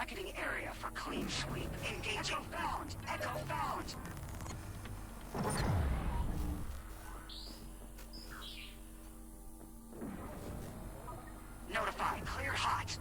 Bracketing area for clean sweep. Engaging. Echo found! Echo found! Notify. Clear hot.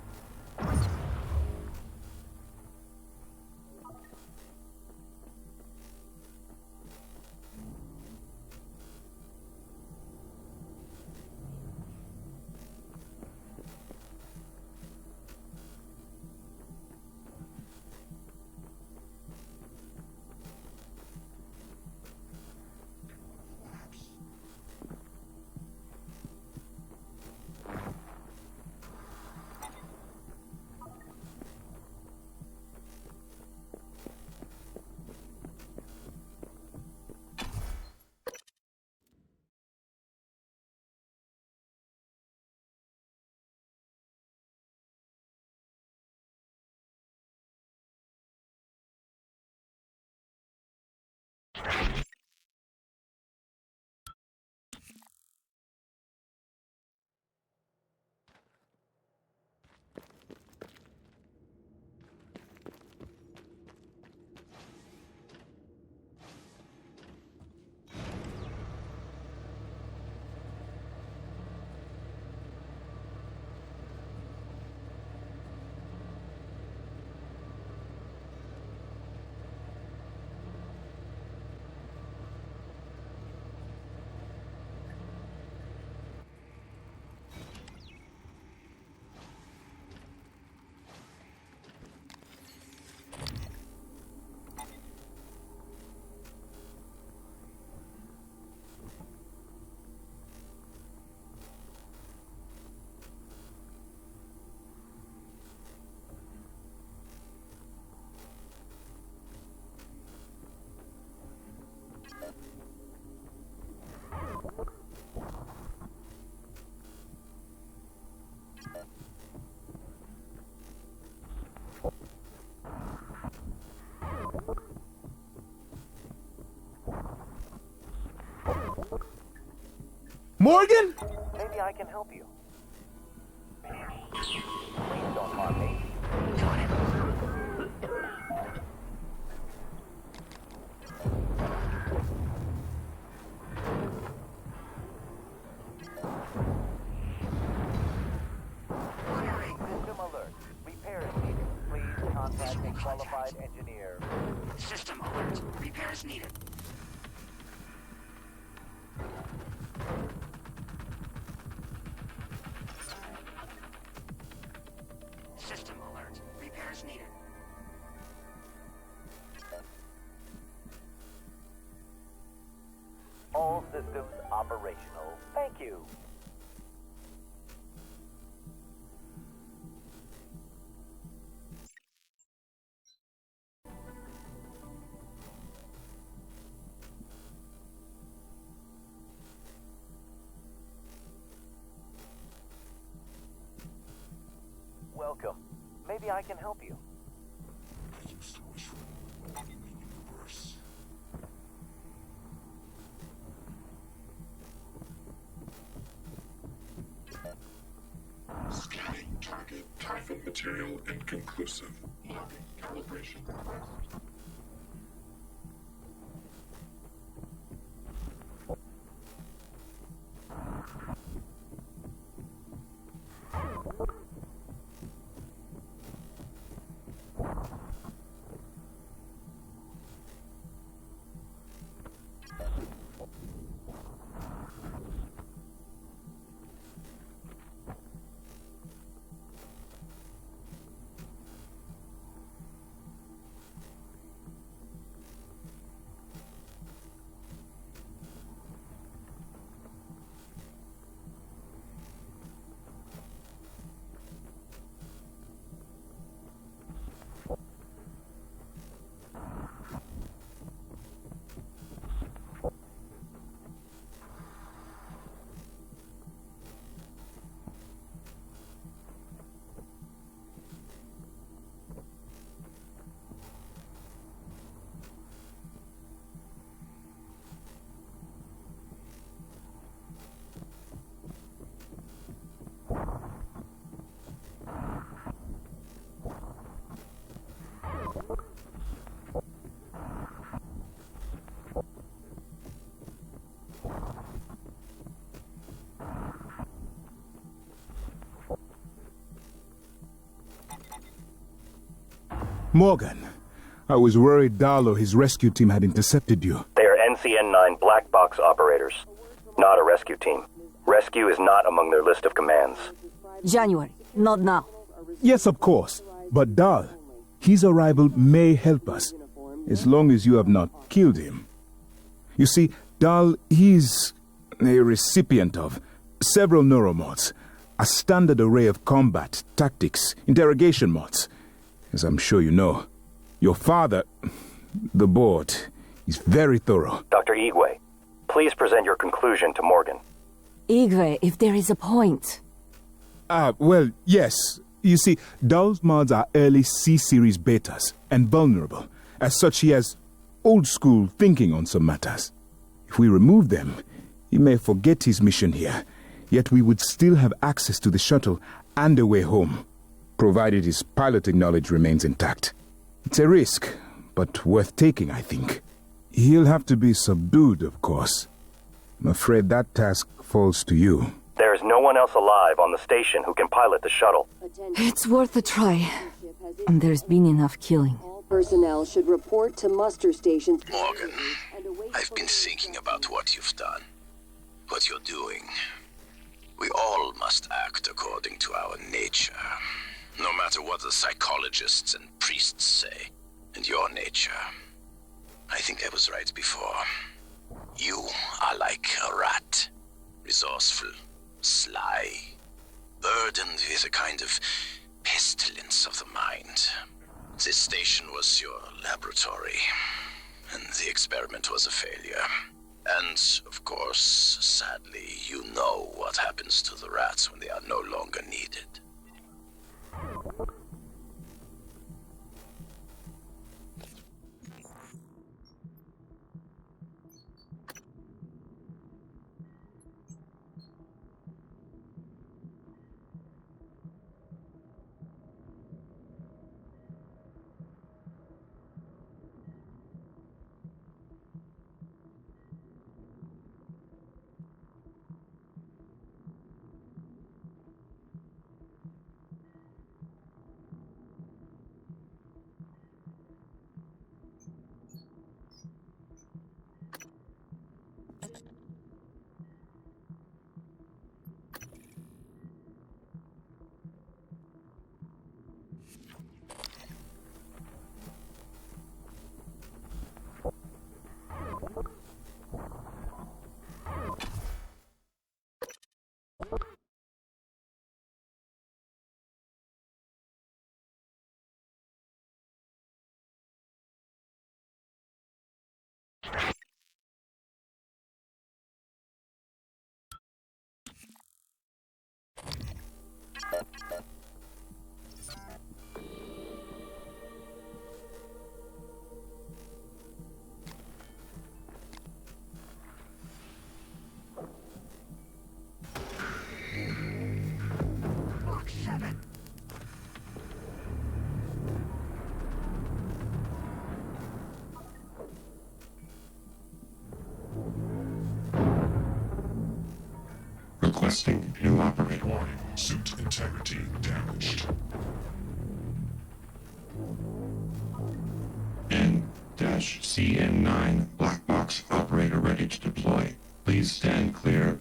Morgan? Maybe I can help you. Please don't harm me. System alert. Repairs needed. Please contact a qualified engineer. System alert. Repairs needed. System alert. Repairs needed. All systems operational. Thank you. Welcome. Maybe I can help you. Scanning target. Typhon material inconclusive. Logging calibration request. Morgan, I was worried Dalh'ı or his rescue team had intercepted you. They are NCN-9 black box operators, not a rescue team. Rescue is not among their list of commands. January, not now. Yes, of course. But Dalh'ı, his arrival may help us, as long as you have not killed him. You see, Dalh'ı, he's a recipient of several neuromods, a standard array of combat, tactics, interrogation mods. As I'm sure you know, your father, the board, is very thorough. Dr. Igwe, please present your conclusion to Morgan. Igwe, if there is a point. Well, yes. You see, Dalh'ı's mods are early C-series betas and vulnerable. As such, he has old-school thinking on some matters. If we remove them, he may forget his mission here, yet we would still have access to the shuttle and a way home, provided his piloting knowledge remains intact. It's a risk, but worth taking, I think. He'll have to be subdued, of course. I'm afraid that task falls to you. There is no one else alive on the station who can pilot the shuttle. It's worth a try. And there's been enough killing. All personnel should report to muster stations. Morgan, I've been thinking about what you've done, what you're doing. We all must act according to our nature, no matter what the psychologists and priests say. And your nature, I think I was right before. You are like a rat, resourceful, sly, burdened with a kind of pestilence of the mind. This station was your laboratory, and the experiment was a failure. And, of course, sadly, you know what happens to the rats when they are no longer needed. Requesting elaborate warning. Suit integrity damaged. N-CN9 black box operator ready to deploy. Please stand clear.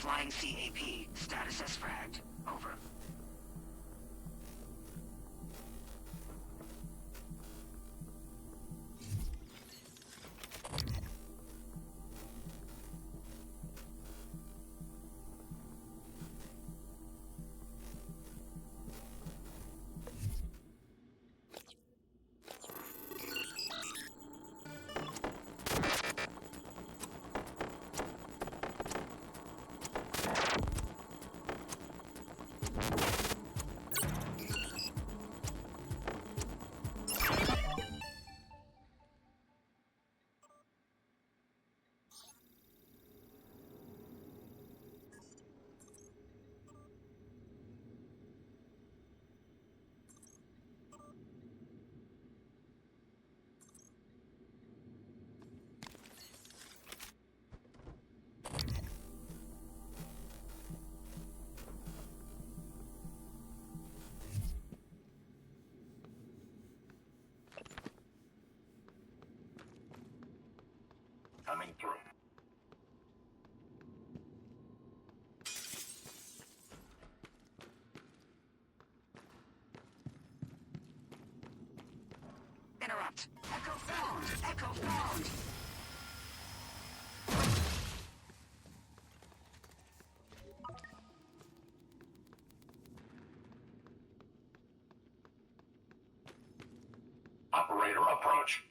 Flying CAP. Status as fragged. Over. Coming through. Interrupt. Echo found. Echo found. Operator approach.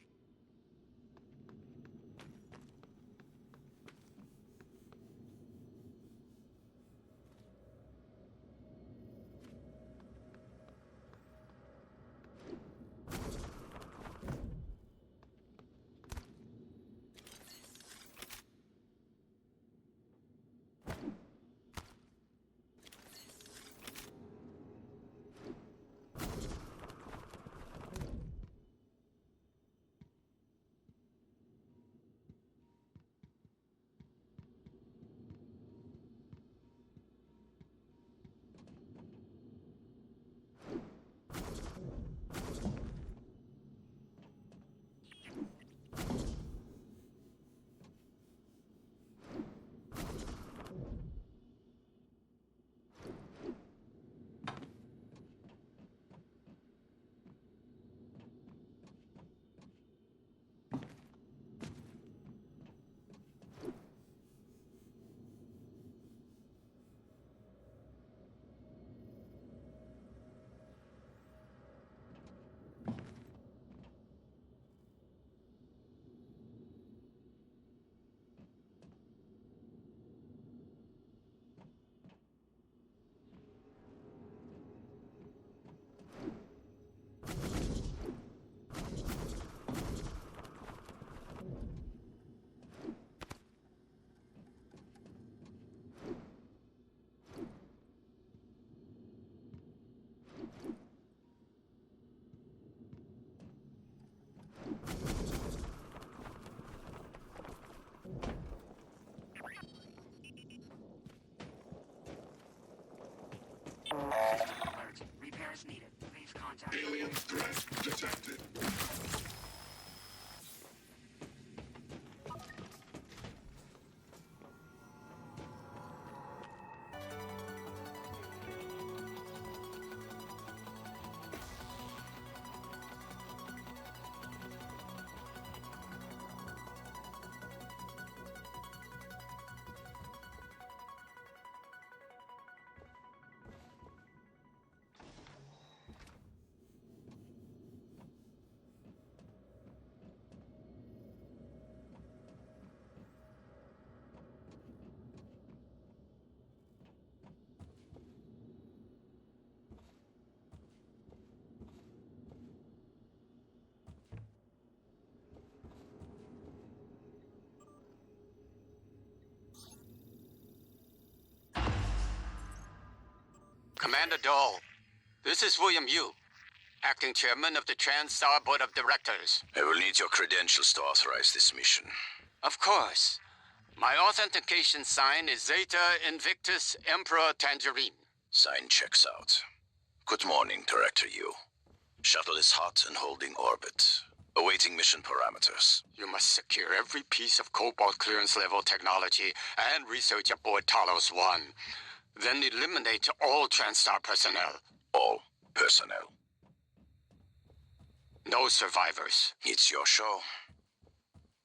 Alert. Repairs needed. Please contact. Alien threat detected. Commander Dahl, this is William Yu, acting chairman of the TranStar Board of Directors. I will need your credentials to authorize this mission. Of course. My authentication sign is Zeta Invictus Emperor Tangerine. Sign checks out. Good morning, Director Yu. Shuttle is hot and holding orbit. Awaiting mission parameters. You must secure every piece of Cobalt clearance level technology and research aboard Talos 1. Then eliminate all TranStar personnel. All personnel. No survivors. It's your show.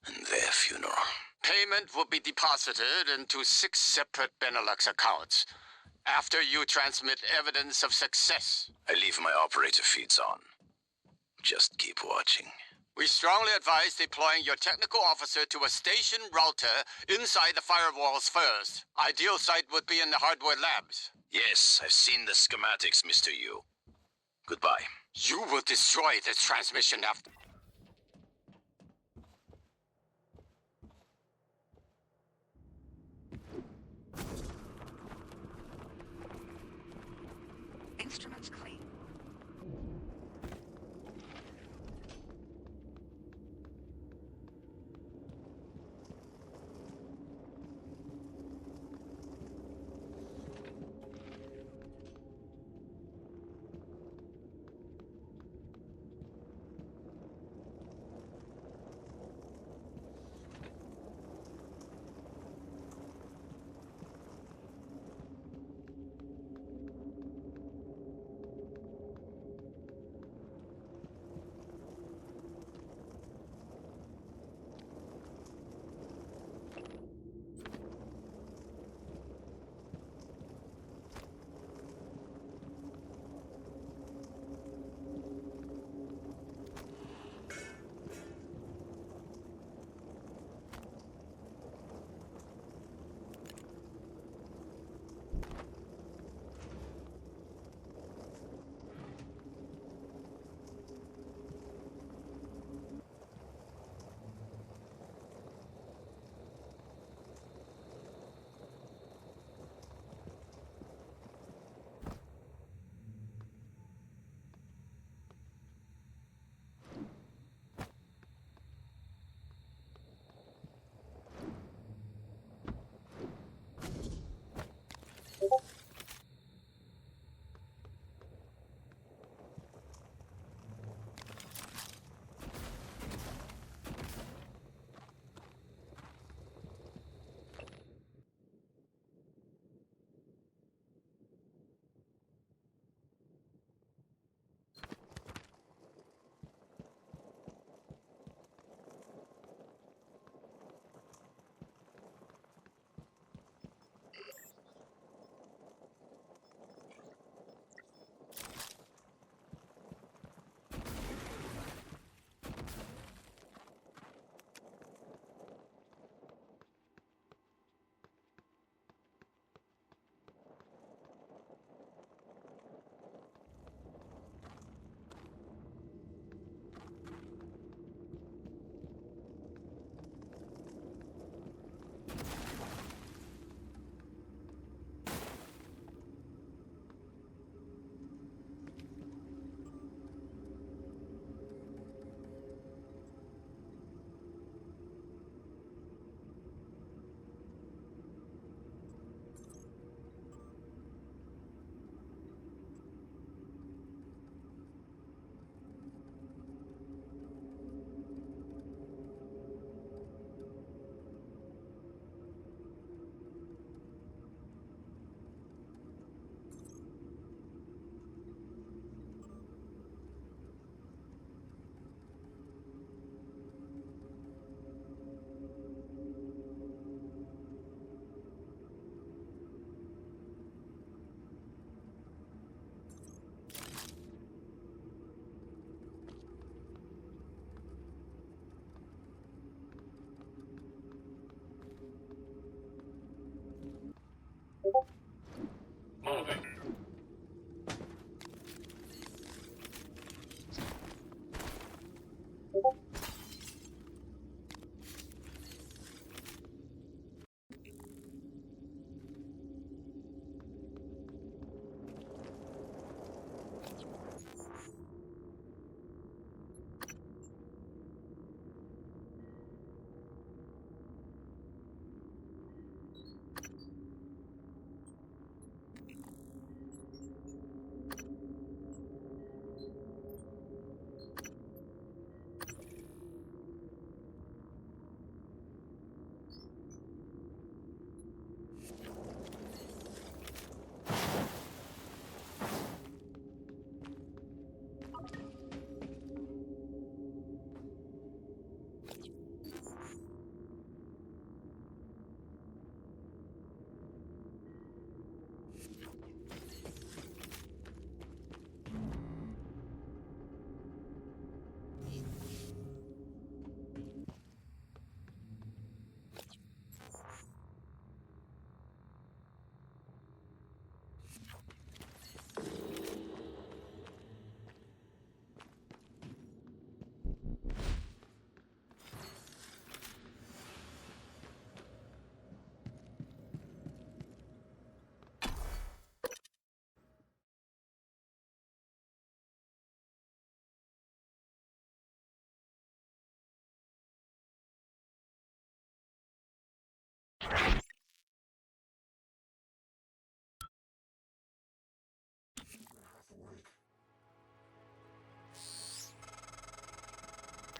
And their funeral. Payment will be deposited into 6 separate Benelux accounts after you transmit evidence of success. I leave my operator feeds on. Just keep watching. We strongly advise deploying your technical officer to a station router inside the firewalls first. Ideal site would be in the hardware labs. Yes, I've seen the schematics, Mr. Yu. Goodbye. You will destroy this transmission after... Instruments clean.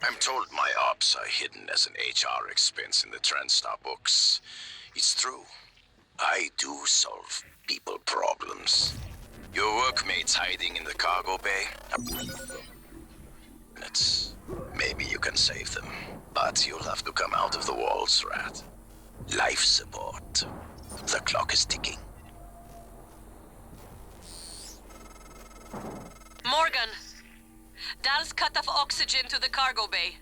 I'm told my ops are hidden as an HR expense in the TranStar books. It's true. I do solve people problems. Your workmates hiding in the cargo bay? Maybe you can save them, but you'll have to come out of the walls, Rat. Life support. The clock is ticking. Morgan, Dal's cut off oxygen to the cargo bay.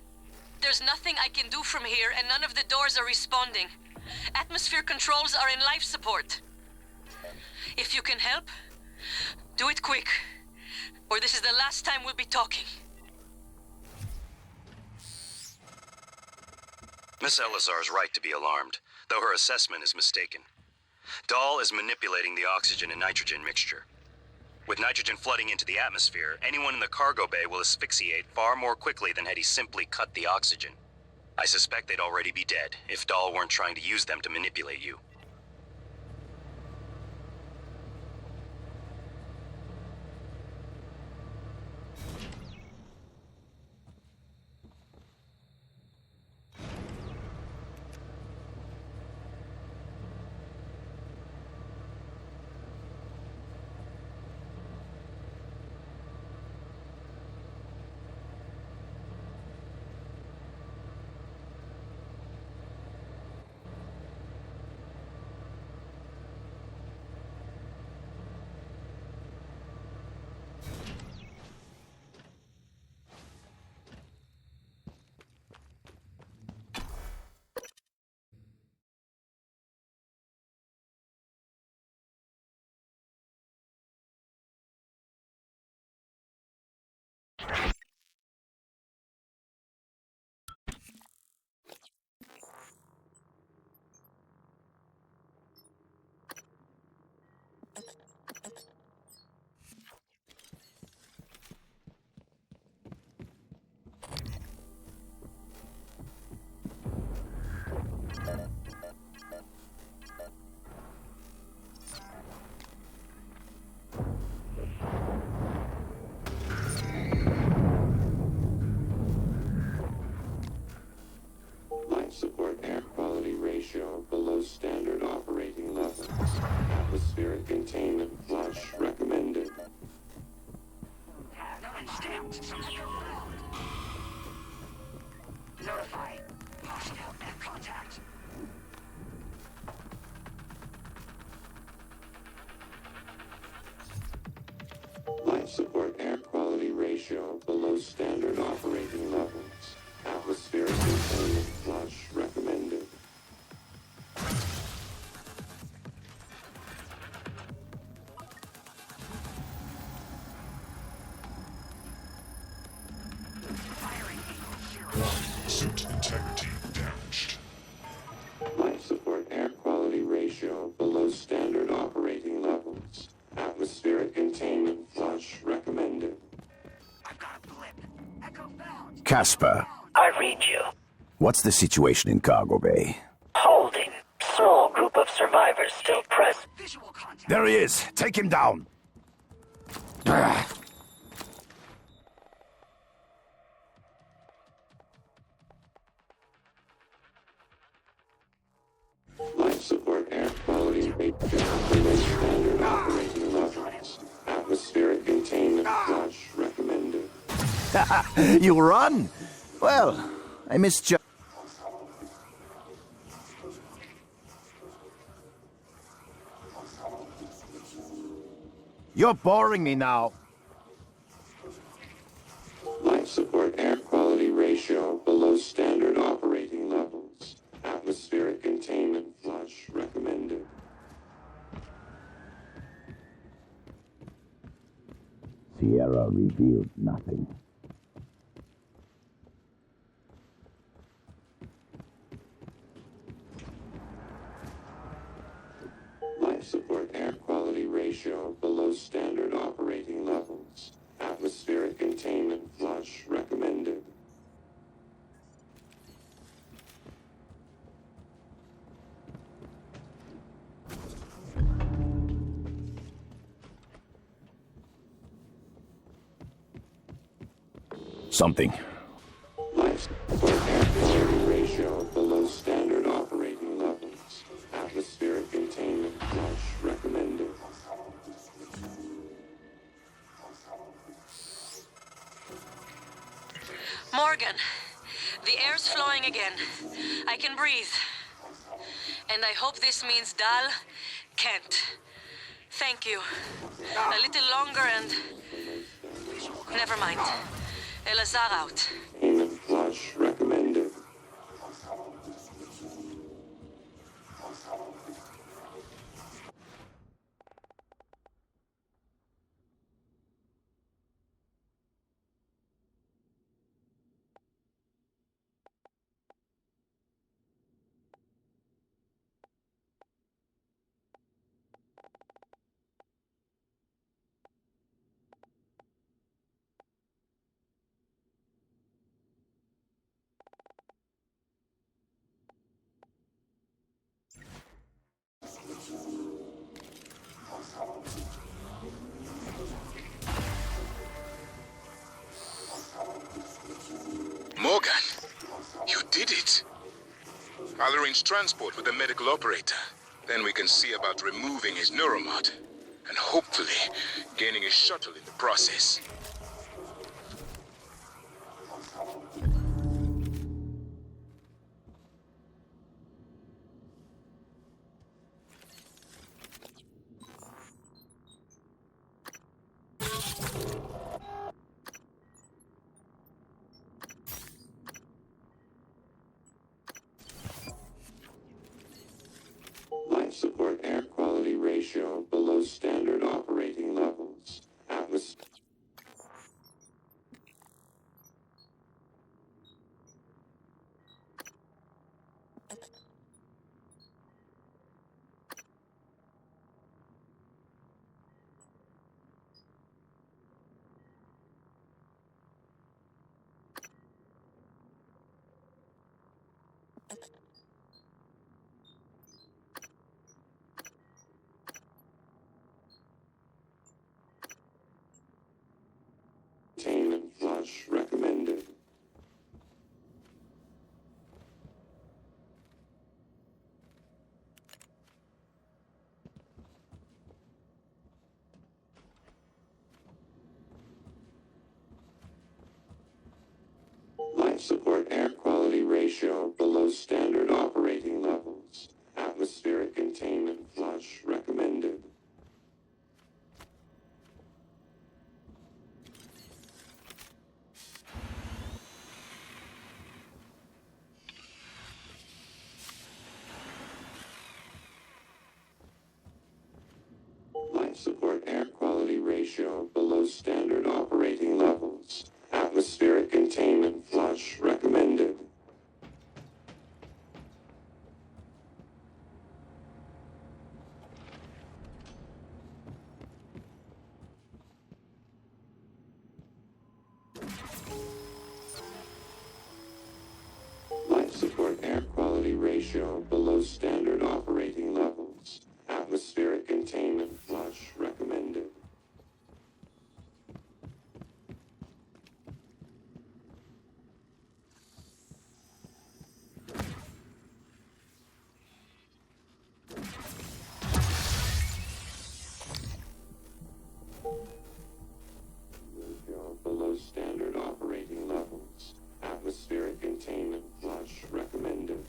There's nothing I can do from here, and none of the doors are responding. Atmosphere controls are in life support. If you can help, do it quick, or this is the last time we'll be talking. Miss Elazar is right to be alarmed, though her assessment is mistaken. Dal is manipulating the oxygen and nitrogen mixture. With nitrogen flooding into the atmosphere, anyone in the cargo bay will asphyxiate far more quickly than had he simply cut the oxygen. I suspect they'd already be dead if Dal weren't trying to use them to manipulate you. Support air quality ratio below standard operating levels. Atmospheric containment flush recommended. Notify. Hostile air contact. Life support air quality ratio below standard operating levels. Atmospheric containment flush recommended. Suit integrity damaged. Life support air quality ratio below standard operating levels. Atmospheric containment flush recommended. I've got a blip. Echo bound. Casper, I read you. what's the situation in cargo bay? Holding. Small group of survivors still present. Visual contact. There he is. Take him down. Life support air quality ratio below standard operating levels. Atmospheric containment flush recommended. You run? Well, I misjudged. You're boring me now. Life support air quality ratio below standard operating levels. Atmospheric containment flush recommended. Sierra revealed nothing. Life support air quality ratio below standard operating levels. Atmospheric containment flush recommended. Something. Life Air quality ratio below standard operating levels. Atmospheric containment flush recommended. Morgan, the air's flowing again. I can breathe. And I hope this means Dal can't. Thank you. A little longer and... Never mind. Elazar out. Containment flush recommended. Morgan, you did it. I'll arrange transport with the medical operator. Then we can see about removing his neuromod. And hopefully, gaining a shuttle in the process. Life support air quality ratio below standard operating levels. Atmosphere. Containment flush recommended. Life support air quality ratio below standard operating levels. Atmospheric containment flush recommended. Life support air quality ratio below standard operating levels. Atmospheric containment flush recommended. Life support air quality ratio below standard operating levels. Atmospheric containment flush recommended. Ratio below standard operating levels. Atmospheric containment flush recommended.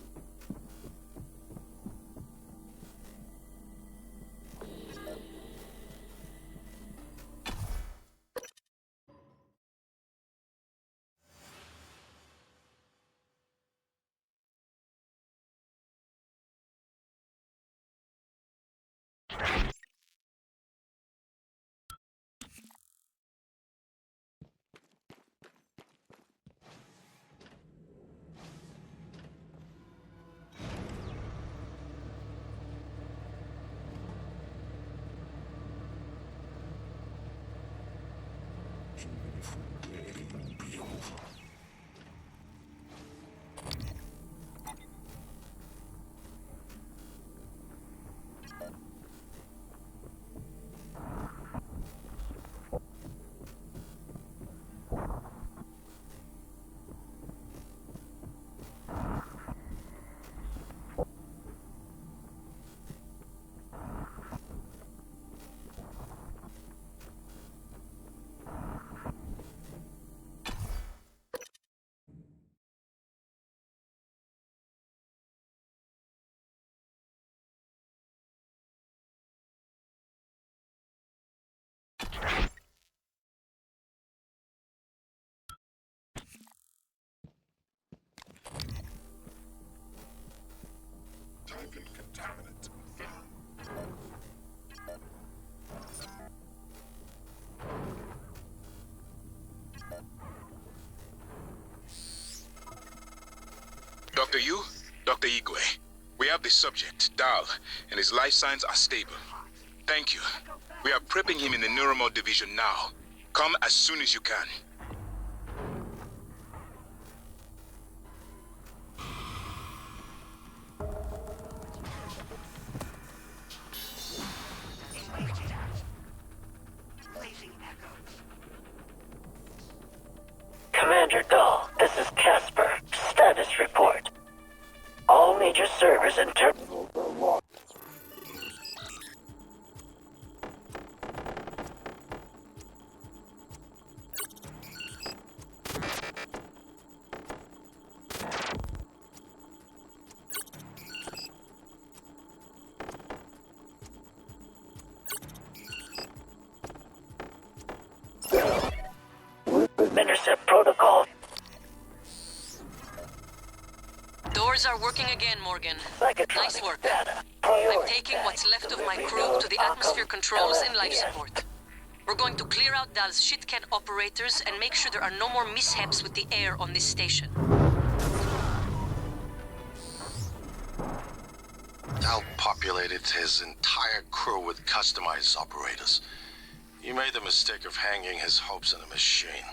Dr. Yu, Dr. Igwe, we have the subject, Dal, and his life signs are stable. Thank you. We are prepping him in the Neuromod division now. Come as soon as you can. Commander Dahl, this is Casper. Status report. All major servers and terminals are locked. Administer protocol. Doors are working again, Morgan. Nice work. Data. I'm taking what's left of my crew to the atmosphere controls in life support. We're going to clear out Dal's shit-can operators and make sure there are no more mishaps with the air on this station. Dal populated his entire crew with customized operators. He made the mistake of hanging his hopes on a machine.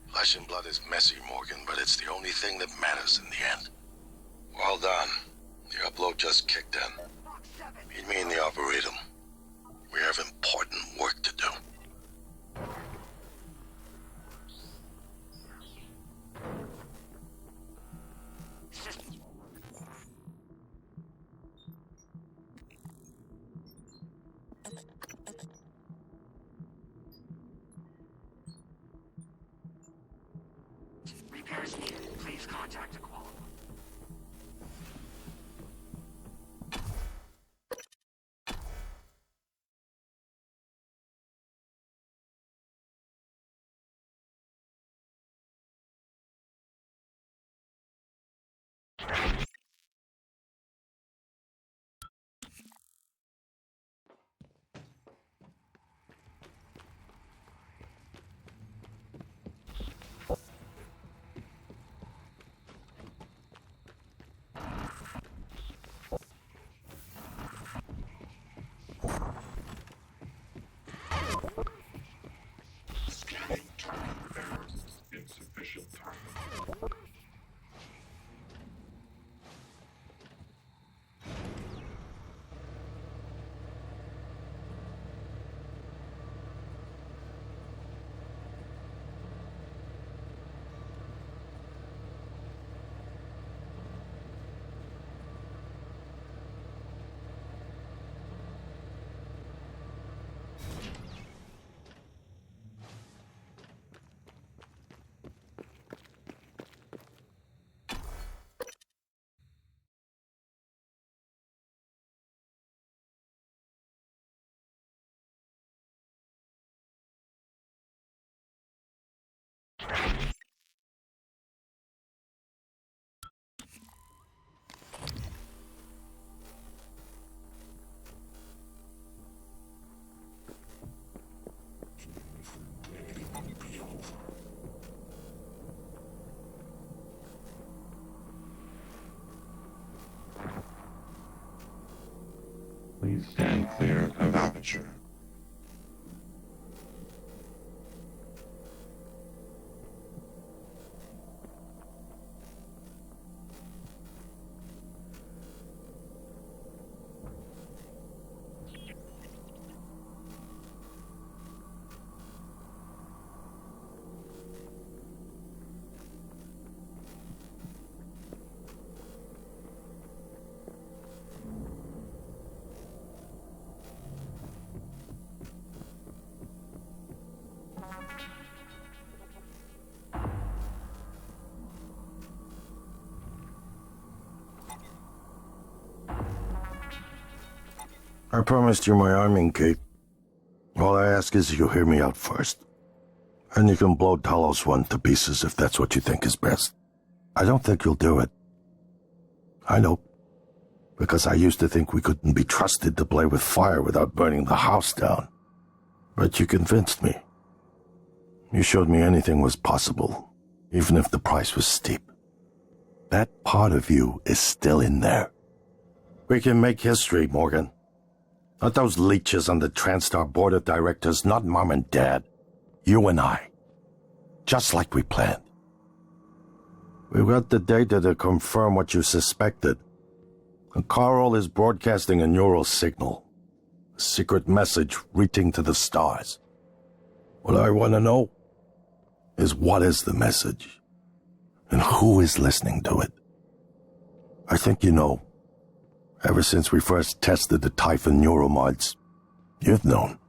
Flesh and blood is messy, Morgan, but it's the only thing that matters in the end. Well done. The upload just kicked in. Meet me in the Arboretum. We have important work to do. Repairs needed. Please contact a qualified. Please stand clear of aperture. I promised you my arming, Kate. All I ask is you hear me out first. And you can blow Talos one to pieces if that's what you think is best. I don't think you'll do it. I know. Because I used to think we couldn't be trusted to play with fire without burning the house down. But you convinced me. You showed me anything was possible, even if the price was steep. That part of you is still in there. We can make history, Morgan. Not those leeches on the TranStar board of directors, not Mom and Dad. You and I. Just like we planned. We've got the data to confirm what you suspected. And Carl is broadcasting a neural signal. A secret message reaching to the stars. What I want to know is what is the message? And who is listening to it? I think you know. Ever since we first tested the Typhon neuromods, you've known.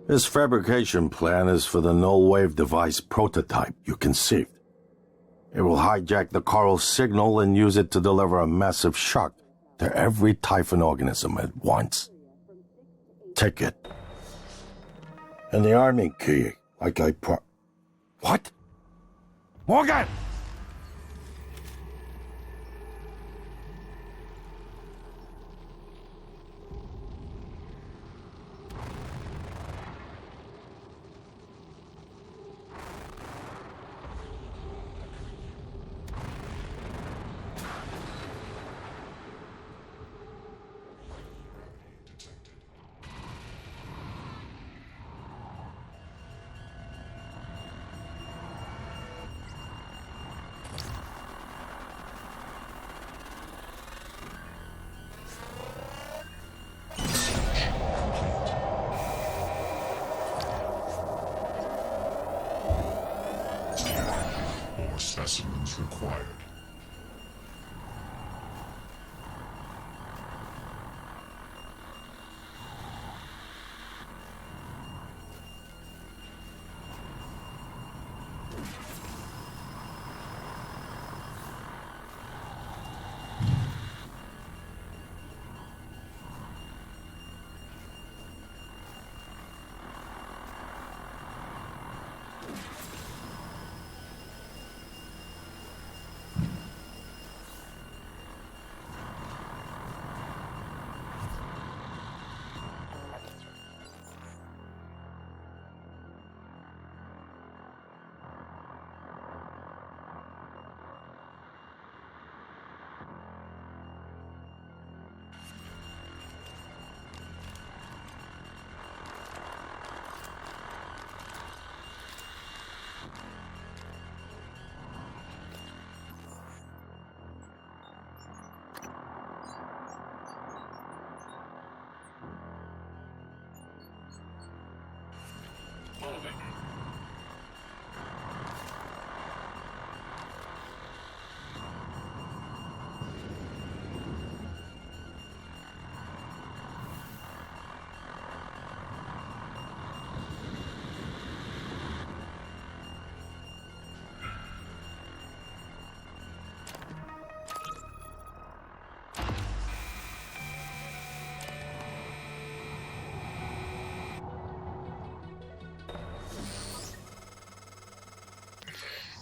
This fabrication plan is for the null-wave device prototype you conceived. It will hijack the Carl signal and use it to deliver a massive shock to every Typhon organism at once. Take it. And the army key, like What? Morgan! Specimens required.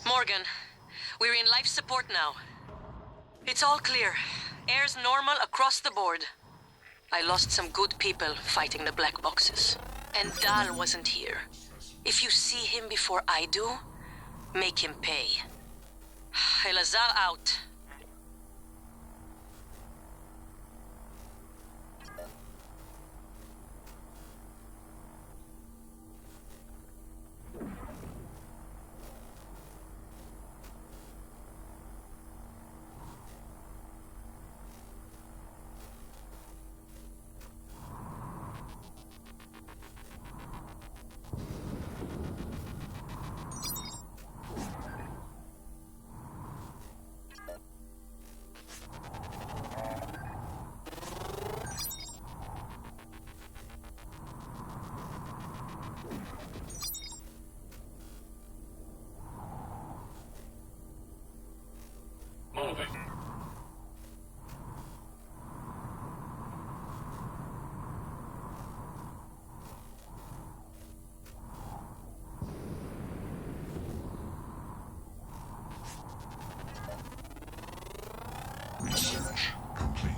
Morgan, we're in life support now. It's all clear. Air's normal across the board. I lost some good people fighting the black boxes. And Dal wasn't here. If you see him before I do, make him pay. Elazar out. Research complete.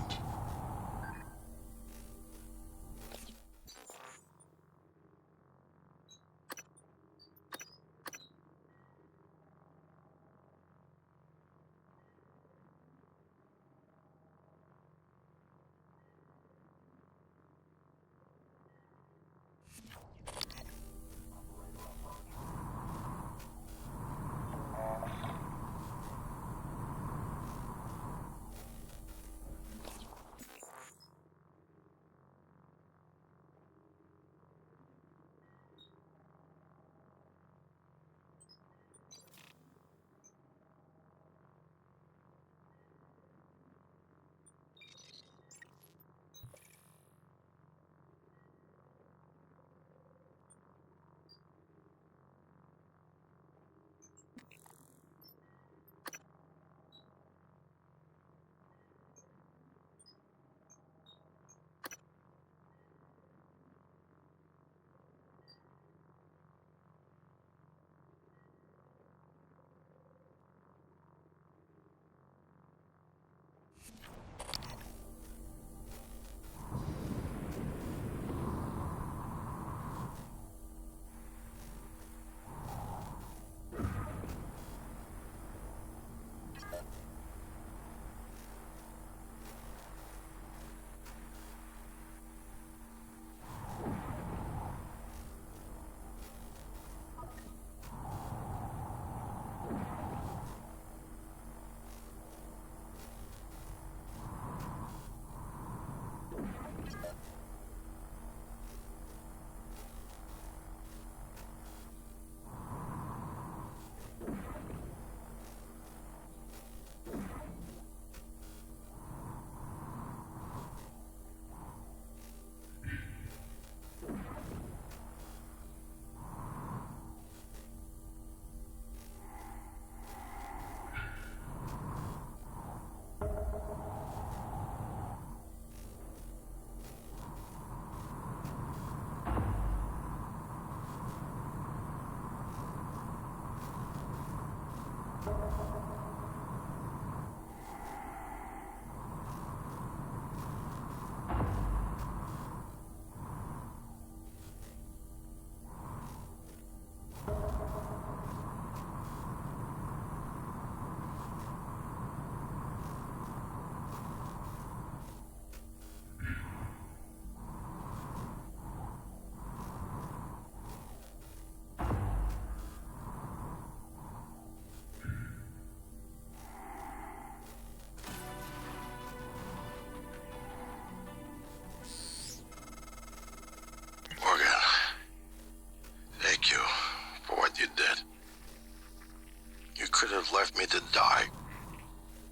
to die.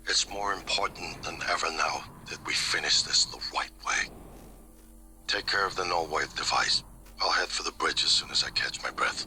It's more important than ever now that we finish this the right way. Take care of the null-wave device. I'll head for the bridge as soon as I catch my breath.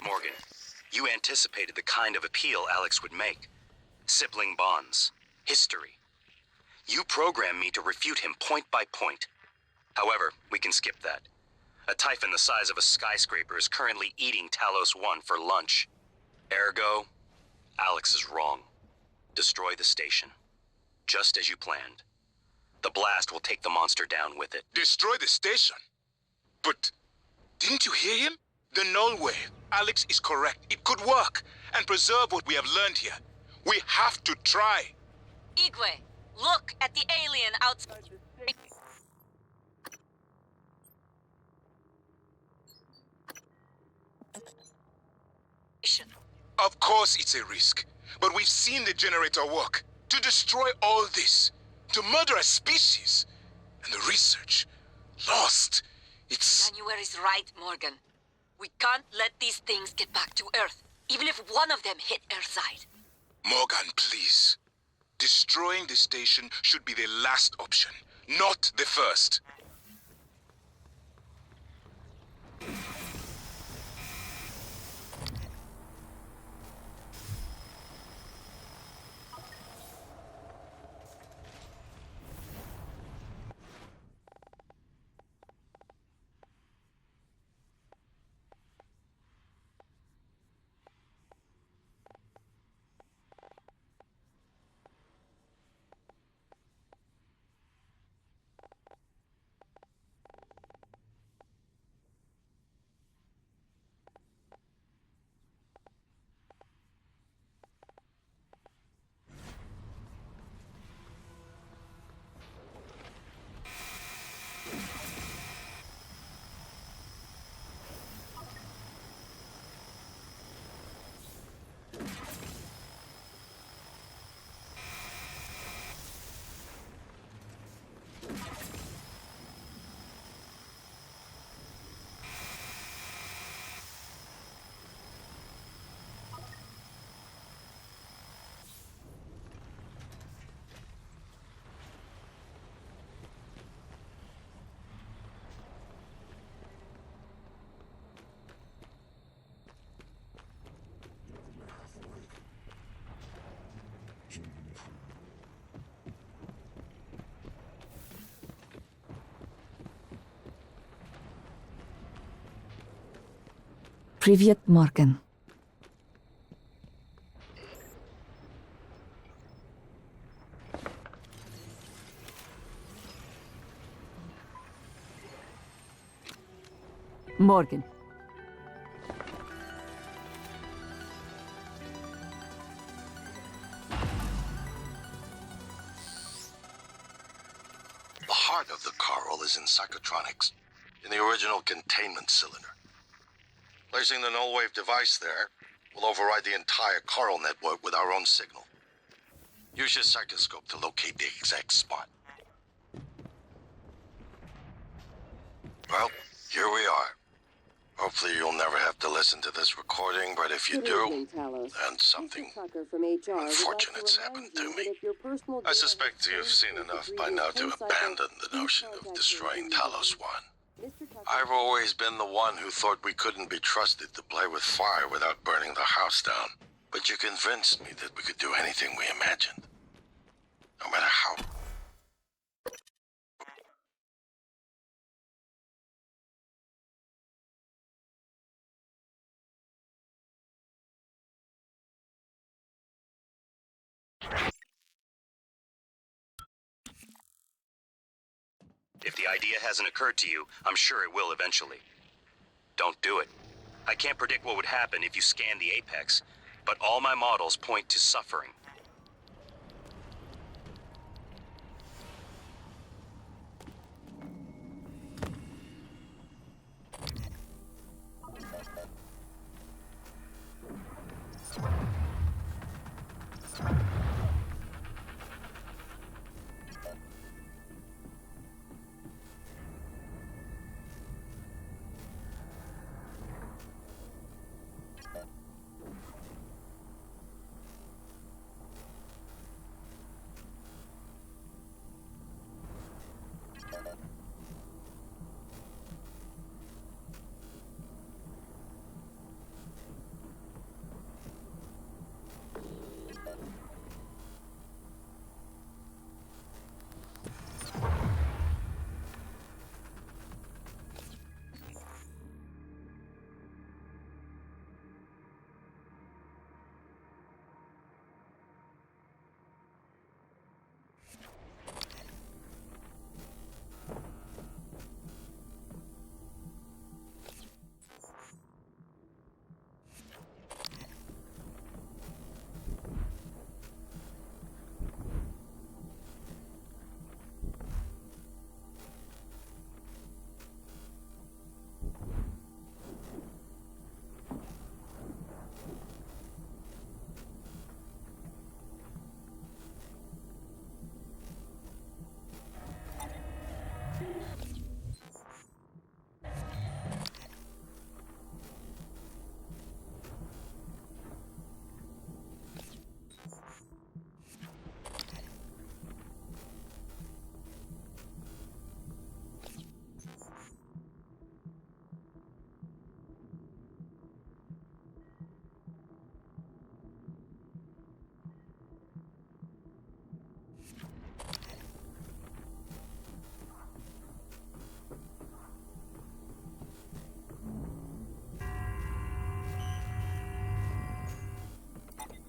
Morgan, you anticipated the kind of appeal Alex would make. Sibling bonds. History. You programmed me to refute him point by point. However, we can skip that. A Typhon the size of a skyscraper is currently eating Talos 1 for lunch. Ergo, Alex is wrong. Destroy the station. Just as you planned. The blast will take the monster down with it. Destroy the station? But didn't you hear him? The null wave. Alex is correct. It could work and preserve what we have learned here. We have to try. Igwe, look at the alien outside the station. Of course it's a risk, but we've seen the generator work. To destroy all this, to murder a species, and the research lost. It's... January's right, Morgan. We can't let these things get back to Earth, even if one of them hit Earthside. Morgan, please. Destroying the station should be the last option, not the first. Привет, Morgan. Morgan, heart of the coral is in psychotronics, in the original containment cylinder. Placing the null-wave device there will override the entire coral network with our own signal. Use your psychoscope to locate the exact spot. Well, here we are. Hopefully you'll never have to listen to this recording, but if you do, then something unfortunate's happened to me. I suspect you've seen enough by now to abandon the notion of destroying Talos 1. I've always been the one who thought we couldn't be trusted to play with fire without burning the house down. But you convinced me that we could do anything we imagined. No matter how... If the idea hasn't occurred to you, I'm sure it will eventually. Don't do it. I can't predict what would happen if you scan the apex, but all my models point to suffering.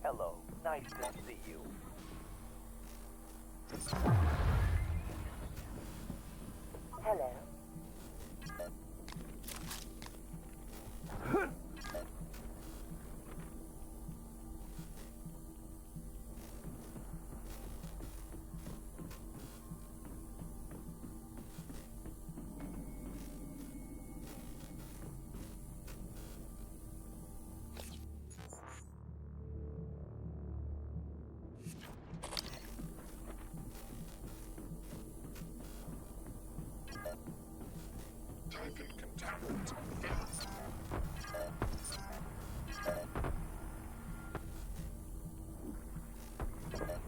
Hello, nice to see you. Hello.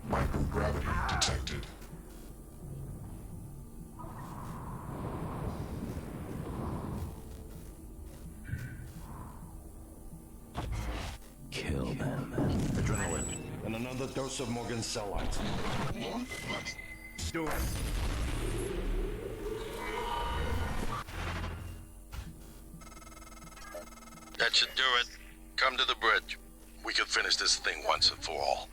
Microgravity detected. Kill them. Adrenaline. And another dose of Morgan's cell light. Do it. That should do it. Come to the bridge. We can finish this thing once and for all.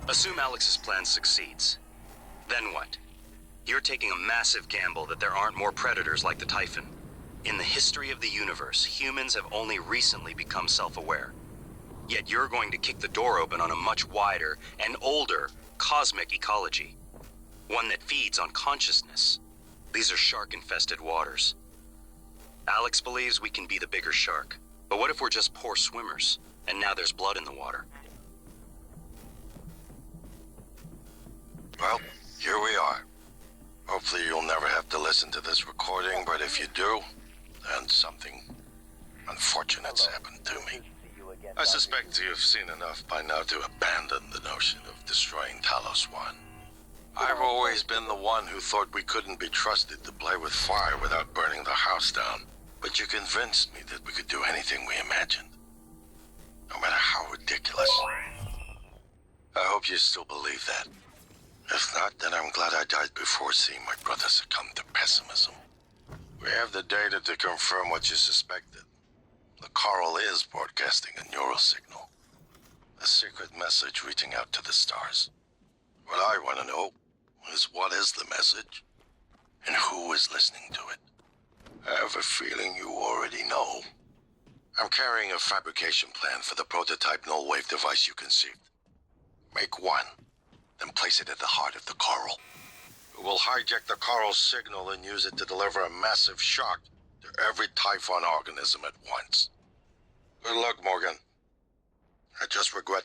Assume Alex's plan succeeds. Then what? You're taking a massive gamble that there aren't more predators like the Typhon. In the history of the universe, humans have only recently become self-aware. Yet you're going to kick the door open on a much wider and older cosmic ecology. One that feeds on consciousness. These are shark-infested waters. Alex believes we can be the bigger shark. But what if we're just poor swimmers, and now there's blood in the water? Well, here we are. Hopefully you'll never have to listen to this recording, but if you do, then something unfortunate's happened to me. I suspect you've seen enough by now to abandon the notion of destroying Talos One. I've always been the one who thought we couldn't be trusted to play with fire without burning the house down. But you convinced me that we could do anything we imagined. No matter how ridiculous. I hope you still believe that. If not, then I'm glad I died before seeing my brother succumb to pessimism. We have the data to confirm what you suspected. The coral is broadcasting a neural signal. A secret message reaching out to the stars. What I want to know is what is the message? And who is listening to it? I have a feeling you already know. I'm carrying a fabrication plan for the prototype null-wave device you conceived. Make one, then place it at the heart of the coral. We will hijack the coral's signal and use it to deliver a massive shock to every Typhon organism at once. Good luck, Morgan. I just regret...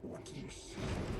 What do you see?